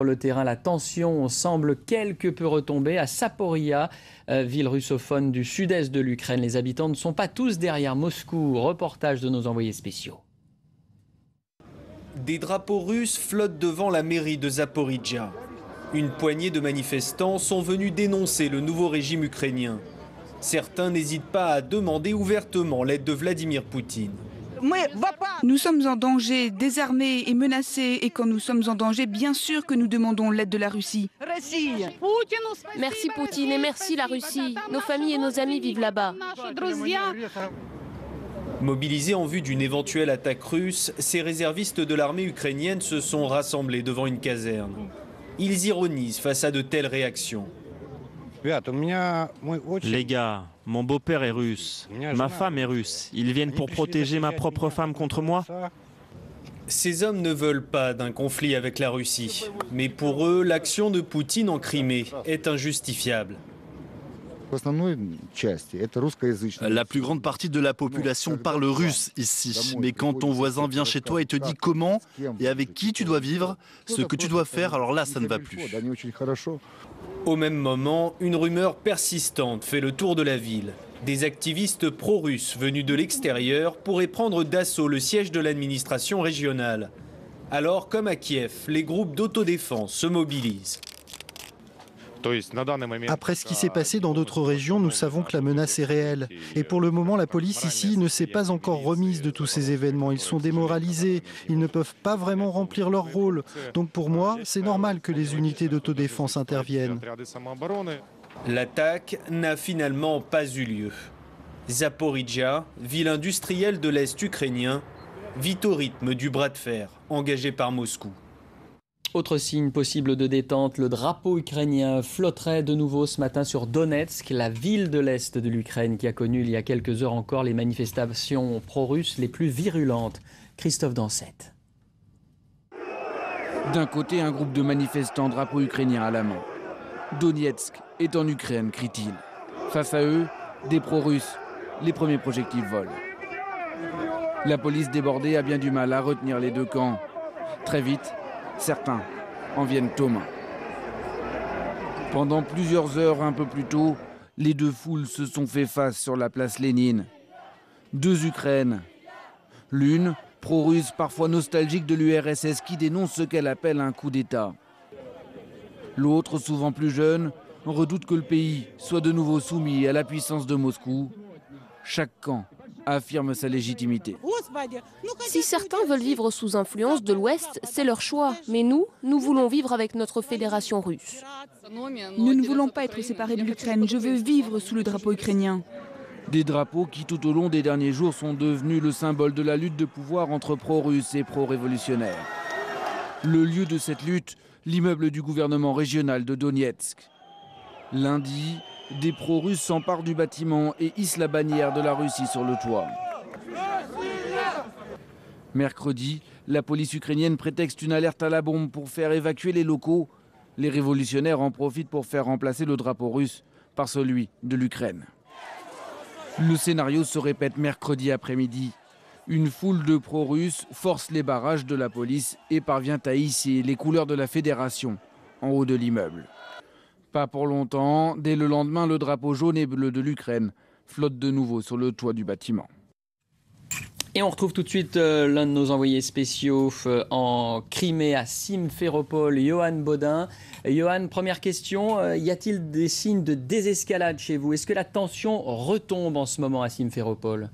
Sur le terrain, la tension semble quelque peu retomber à Saporia, ville russophone du sud-est de l'Ukraine. Les habitants ne sont pas tous derrière Moscou. Reportage de nos envoyés spéciaux. Des drapeaux russes flottent devant la mairie de Zaporijjia. Une poignée de manifestants sont venus dénoncer le nouveau régime ukrainien. Certains n'hésitent pas à demander ouvertement l'aide de Vladimir Poutine. Nous sommes en danger, désarmés et menacés. Et quand nous sommes en danger, bien sûr que nous demandons l'aide de la Russie. Merci Poutine et merci la Russie. Nos familles et nos amis vivent là-bas. Mobilisés en vue d'une éventuelle attaque russe, ces réservistes de l'armée ukrainienne se sont rassemblés devant une caserne. Ils ironisent face à de telles réactions. Les gars, mon beau-père est russe, ma femme est russe. Ils viennent pour protéger ma propre femme contre moi? Ces hommes ne veulent pas d'un conflit avec la Russie. Mais pour eux, l'action de Poutine en Crimée est injustifiable. La plus grande partie de la population parle russe ici. Mais quand ton voisin vient chez toi et te dit comment et avec qui tu dois vivre, ce que tu dois faire, alors là, ça ne va plus. Au même moment, une rumeur persistante fait le tour de la ville. Des activistes pro-russes venus de l'extérieur pourraient prendre d'assaut le siège de l'administration régionale. Alors, comme à Kiev, les groupes d'autodéfense se mobilisent. Après ce qui s'est passé dans d'autres régions, nous savons que la menace est réelle. Et pour le moment, la police ici ne s'est pas encore remise de tous ces événements. Ils sont démoralisés, ils ne peuvent pas vraiment remplir leur rôle. Donc pour moi, c'est normal que les unités d'autodéfense interviennent. L'attaque n'a finalement pas eu lieu. Zaporijjia, ville industrielle de l'Est ukrainien, vit au rythme du bras de fer engagé par Moscou. Autre signe possible de détente, le drapeau ukrainien flotterait de nouveau ce matin sur Donetsk, la ville de l'Est de l'Ukraine qui a connu il y a quelques heures encore les manifestations pro-russes les plus virulentes. Christophe Dansette. D'un côté, un groupe de manifestants drapeau ukrainien à la main. Donetsk est en Ukraine, crie-t-il. Face à eux, des pro-russes. Les premiers projectiles volent. La police débordée a bien du mal à retenir les deux camps. Très vite, certains en viennent aux mains. Pendant plusieurs heures un peu plus tôt, les deux foules se sont fait face sur la place Lénine. Deux Ukraines. L'une, pro-russe, parfois nostalgique de l'URSS, qui dénonce ce qu'elle appelle un coup d'État. L'autre, souvent plus jeune, redoute que le pays soit de nouveau soumis à la puissance de Moscou. Chaque camp affirme sa légitimité. Si certains veulent vivre sous influence de l'Ouest, c'est leur choix. Mais nous voulons vivre avec notre fédération russe. Nous ne voulons pas être séparés de l'Ukraine. Je veux vivre sous le drapeau ukrainien. Des drapeaux qui, tout au long des derniers jours, sont devenus le symbole de la lutte de pouvoir entre pro-russes et pro-révolutionnaires. Le lieu de cette lutte, l'immeuble du gouvernement régional de Donetsk. Lundi, des pro-russes s'emparent du bâtiment et hissent la bannière de la Russie sur le toit. Mercredi, la police ukrainienne prétexte une alerte à la bombe pour faire évacuer les locaux. Les révolutionnaires en profitent pour faire remplacer le drapeau russe par celui de l'Ukraine. Le scénario se répète mercredi après-midi. Une foule de pro-russes force les barrages de la police et parvient à hisser les couleurs de la fédération en haut de l'immeuble. Pas pour longtemps, dès le lendemain, le drapeau jaune et bleu de l'Ukraine flotte de nouveau sur le toit du bâtiment. Et on retrouve tout de suite l'un de nos envoyés spéciaux en Crimée à Simferopol, Johan Baudin. Johan, première question, y a-t-il des signes de désescalade chez vous? Est-ce que la tension retombe en ce moment à Simferopol?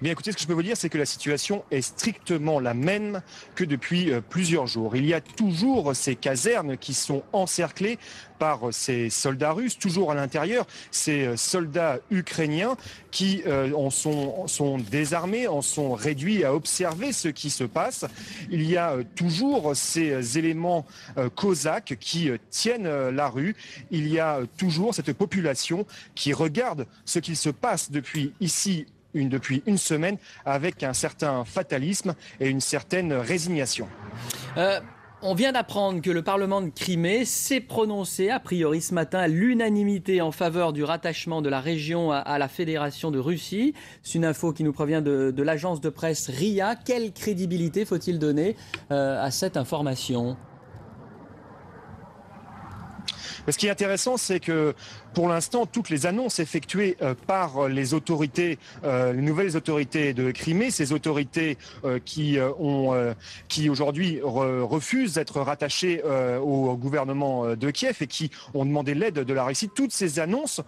Bien écoutez, ce que je peux vous dire, c'est que la situation est strictement la même que depuis plusieurs jours. Il y a toujours ces casernes qui sont encerclées par ces soldats russes, toujours à l'intérieur, ces soldats ukrainiens qui sont désarmés, en sont réduits à observer ce qui se passe. Il y a toujours ces éléments cosaques qui tiennent la rue. Il y a toujours cette population qui regarde ce qu'il se passe depuis une semaine avec un certain fatalisme et une certaine résignation. On vient d'apprendre que le Parlement de Crimée s'est prononcé, a priori ce matin, à l'unanimité en faveur du rattachement de la région à la Fédération de Russie. C'est une info qui nous provient de l'agence de presse RIA. Quelle crédibilité faut-il donner à cette information ? Ce qui est intéressant, c'est que pour l'instant, toutes les annonces effectuées par les autorités, les nouvelles autorités de Crimée, ces autorités qui aujourd'hui refusent d'être rattachées au gouvernement de Kiev et qui ont demandé l'aide de la Russie, toutes ces annonces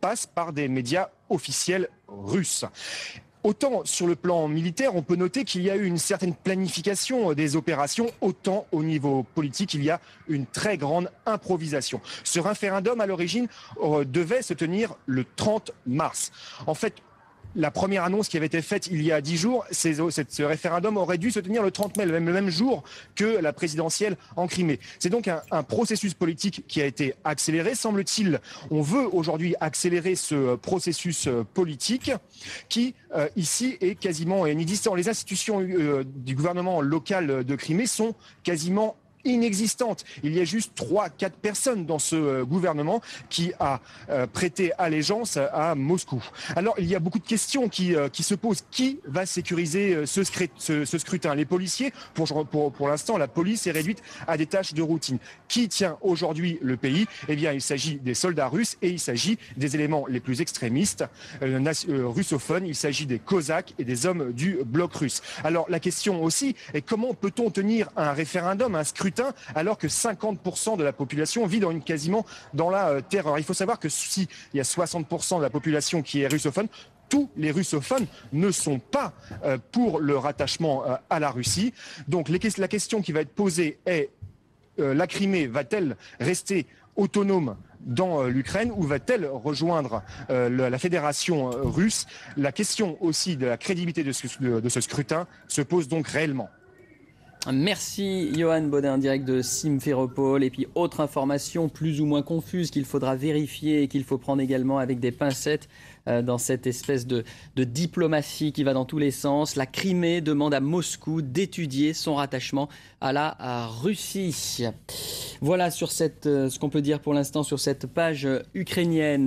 passent par des médias officiels russes. Autant sur le plan militaire, on peut noter qu'il y a eu une certaine planification des opérations, autant au niveau politique, il y a une très grande improvisation. Ce référendum, à l'origine, devait se tenir le 30 mars. En fait, la première annonce qui avait été faite il y a 10 jours, ce référendum aurait dû se tenir le 30 mai, le même jour que la présidentielle en Crimée. C'est donc un processus politique qui a été accéléré, semble-t-il. On veut aujourd'hui accélérer ce processus politique qui, ici, est quasiment inexistant. Les institutions du gouvernement local de Crimée sont quasiment inexistante. Il y a juste 3-4 personnes dans ce gouvernement qui a prêté allégeance à Moscou. Alors il y a beaucoup de questions qui se posent. Qui va sécuriser ce scrutin ? Les policiers ? Pour l'instant, la police est réduite à des tâches de routine. Qui tient aujourd'hui le pays ? Eh bien, il s'agit des soldats russes et il s'agit des éléments les plus extrémistes russophones. Il s'agit des Cosaques et des hommes du bloc russe. Alors la question aussi est comment peut-on tenir un référendum, un scrutin, alors que 50% de la population vit quasiment dans la terreur. Il faut savoir que s'il y a 60% de la population qui est russophone, tous les russophones ne sont pas pour le rattachement à la Russie. Donc la question qui va être posée est la Crimée va-t-elle rester autonome dans l'Ukraine ou va-t-elle rejoindre la fédération russe ? La question aussi de la crédibilité de ce scrutin se pose donc réellement. Merci Johan Baudin, direct de Simferopol. Et puis autre information plus ou moins confuse qu'il faudra vérifier et qu'il faut prendre également avec des pincettes dans cette espèce de diplomatie qui va dans tous les sens. La Crimée demande à Moscou d'étudier son rattachement à la Russie. Voilà sur ce qu'on peut dire pour l'instant sur cette page ukrainienne.